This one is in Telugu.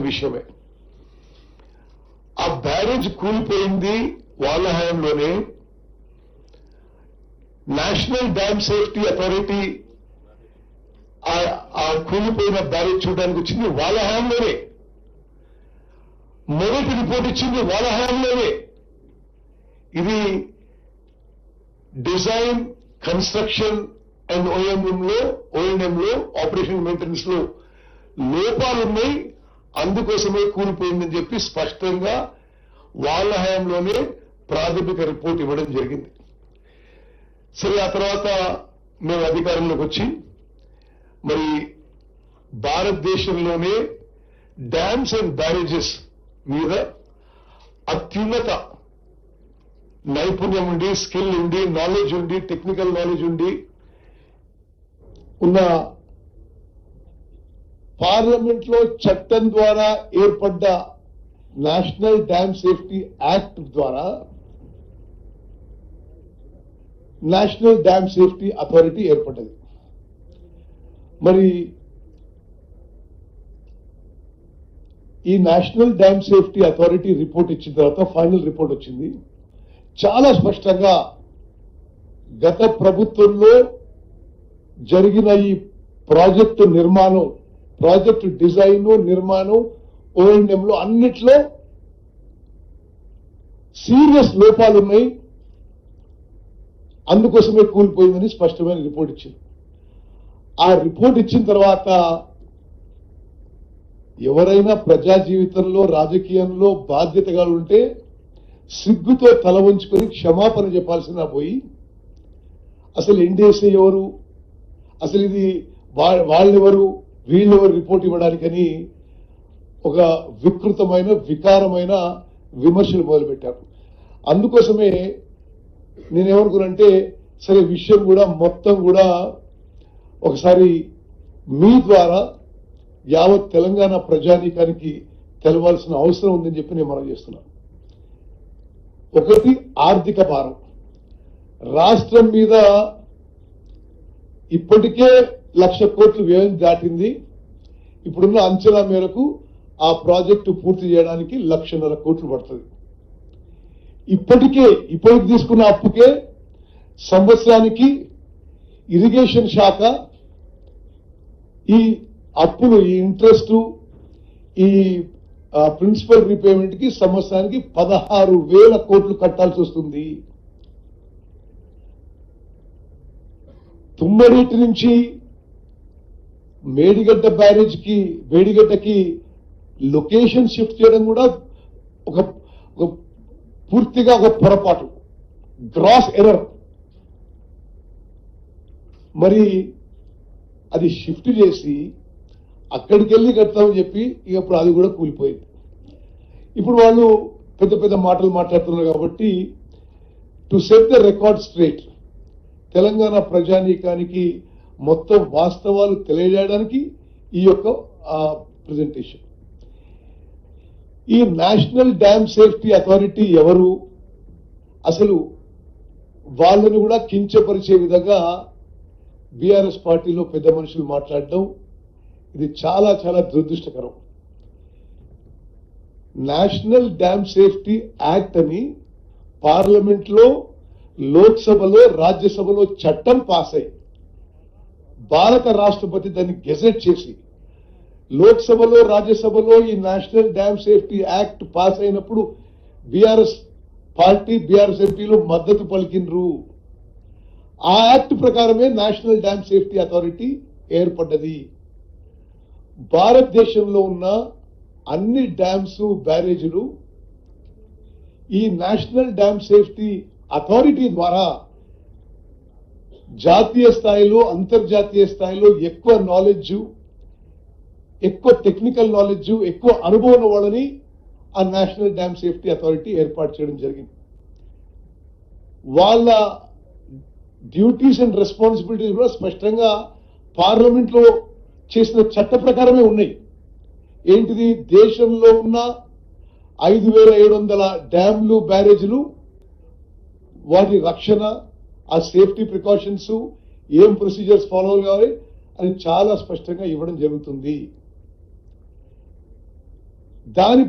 విషయమే. ఆ బ్యారేజ్ కూలిపోయింది వాళ్ళ హయాంలోనే. నేషనల్ డ్యామ్ సేఫ్టీ అథారిటీ ఆ కూలిపోయిన బ్యారేజ్ చూడడానికి వచ్చింది వాళ్ళ హయాంలోనే. మొదటి రిపోర్ట్ ఇచ్చింది వాళ్ళ హయాంలోనే. ఇది డిజైన్, కన్స్ట్రక్షన్ అండ్ ఓఎన్ఎంలో ఆపరేషన్ మెయింటెనెన్స్ లో లోపాలున్నాయి, అందుకోసమే కూలిపోయిందని చెప్పి స్పష్టంగా వాళ్ళ హయాంలోనే ప్రాథమిక రిపోర్ట్ ఇవ్వడం జరిగింది. సరే, ఆ తర్వాత మేము అధికారంలోకి వచ్చి మరి భారతదేశంలోనే డ్యామ్స్ అండ్ బ్యారేజెస్ మీద అత్యున్నత నైపుణ్యం ఉండి, స్కిల్ ఉండి, నాలెడ్జ్ ఉండి, టెక్నికల్ నాలెడ్జ్ ఉండి ఉన్న పార్లమెంట్ లో చట్టం ద్వారా ఏర్పడ్డ నేషనల్ డ్యామ్ సేఫ్టీ యాక్ట్ ద్వారా నేషనల్ డ్యామ్ సేఫ్టీ అథారిటీ ఏర్పడ్డది. మరి ఈ national dam safety authority report ఇచ్చిన తర్వాత ఫైనల్ రిపోర్ట్ వచ్చింది. చాలా స్పష్టంగా గత ప్రభుత్వంలో జరిగిన ఈ ప్రాజెక్టు నిర్మాణం, ప్రాజెక్టు డిజైన్, నిర్మాణం, ఓఎన్ఎంలో అన్నిట్లో సీరియస్ లోపాలున్నాయి, అందుకోసమే కూలిపోయిందని స్పష్టమైన రిపోర్ట్ ఇచ్చింది. ఆ రిపోర్ట్ ఇచ్చిన తర్వాత ఎవరైనా ప్రజా జీవితంలో, రాజకీయంలో బాధ్యతగా ఉంటే సిగ్గుతో తల వంచుకొని క్షమాపణ చెప్పాల్సిన పోయి అసలు ఎన్డీఎస్ఏ ఎవరు, అసలు ఇది వాళ్ళెవరు, వీళ్ళెవరు రిపోర్ట్ ఇవ్వడానికని ఒక వికృతమైన, వికారమైన విమర్శలు మొదలుపెట్టారు. అందుకోసమే నేనేమనుకున్నానంటే, సరే విషయం కూడా మొత్తం కూడా ఒకసారి మీ ద్వారా యావత్ తెలంగాణ ప్రజానీకానికి తెలవాల్సిన అవసరం ఉందని చెప్పి నేను మనం చేస్తున్నాను. ఒకటి, ఆర్థిక భారం రాష్ట్రం మీద ఇప్పటికే 1,00,000 కోట్లు వ్యయం దాటింది. ఇప్పుడున్న అంచనా మేరకు ఆ ప్రాజెక్టు పూర్తి చేయడానికి 1,50,000 కోట్లు పడుతుంది. ఇప్పటికి తీసుకున్న అప్పుకే సంవత్సరానికి ఇరిగేషన్ శాఖ ఈ అప్పులు, ఈ ఇంట్రెస్ట్, ఈ ప్రిన్సిపల్ రీపేమెంట్ కి సంవత్సరానికి 16,000 కోట్లు కట్టాల్సి వస్తుంది. తుమ్మడేటి నుంచి మేడిగడ్డకి లొకేషన్ షిఫ్ట్ చేయడం కూడా ఒక పూర్తిగా ఒక పొరపాటు, గ్రాస్ ఎర్రర్. మరి అది షిఫ్ట్ చేసి అక్కడికి వెళ్ళి కడతామని చెప్పి ఇప్పుడు అది కూడా కూలిపోయింది. ఇప్పుడు వాళ్ళు పెద్ద పెద్ద మాటలు మాట్లాడుతున్నారు కాబట్టి to set the record straight, Telangana ప్రజానీకానికి మొత్తం వాస్తవాలు తెలియజేయడానికి ఈ యొక్క ప్రెజెంటేషన్. ఈ నేషనల్ డ్యామ్ సేఫ్టీ అథారిటీ ఎవరు, అసలు వాళ్ళని కూడా కించపరిచే విధంగా బీఆర్ఎస్ పార్టీలో పెద్ద మనుషులు మాట్లాడడం, ఇది చాలా చాలా దురదృష్టకరం. నేషనల్ డ్యామ్ సేఫ్టీ యాక్ట్ అని పార్లమెంట్ లో, లోక్సభలో, రాజ్యసభలో చట్టం పాస్ అయి భారత రాష్ట్రపతి దాన్ని గెజెట్ చేసి లోక్సభలో, రాజ్యసభలో ఈ national dam safety act pass అయినప్పుడు బీఆర్ఎస్ పార్టీ, బీఆర్ఎస్ ఎంపీలు మద్దతు పలికినరు. ఆ యాక్ట్ ప్రకారమే నేషనల్ డ్యామ్ సేఫ్టీ అథారిటీ ఏర్పడ్డది. భారతదేశంలో ఉన్న అన్ని డ్యామ్స్, బ్యారేజీలు ఈ నేషనల్ డ్యామ్ సేఫ్టీ అథారిటీ ద్వారా జాతీయ స్థాయిలో, అంతర్జాతీయ స్థాయిలో ఎక్కువ నాలెడ్జ్, ఎక్కువ టెక్నికల్ నాలెడ్జ్, ఎక్కువ అనుభవం వాళ్ళని ఆ నేషనల్ డ్యామ్ సేఫ్టీ అథారిటీ ఏర్పాటు చేయడం జరిగింది. వాళ్ళ డ్యూటీస్ అండ్ రెస్పాన్సిబిలిటీస్ కూడా స్పష్టంగా పార్లమెంట్ లో చేసిన చట్ట ప్రకారమే ఉన్నాయి. ఏంటిది, దేశంలో ఉన్న 5,700 డ్యామ్లు, బ్యారేజీలు, వాటి రక్షణ, ఆ సేఫ్టీ ప్రికాషన్స్, ఏం ప్రొసీజర్స్ ఫాలో కావాలి అని చాలా స్పష్టంగా ఇవ్వడం జరుగుతుంది. దాని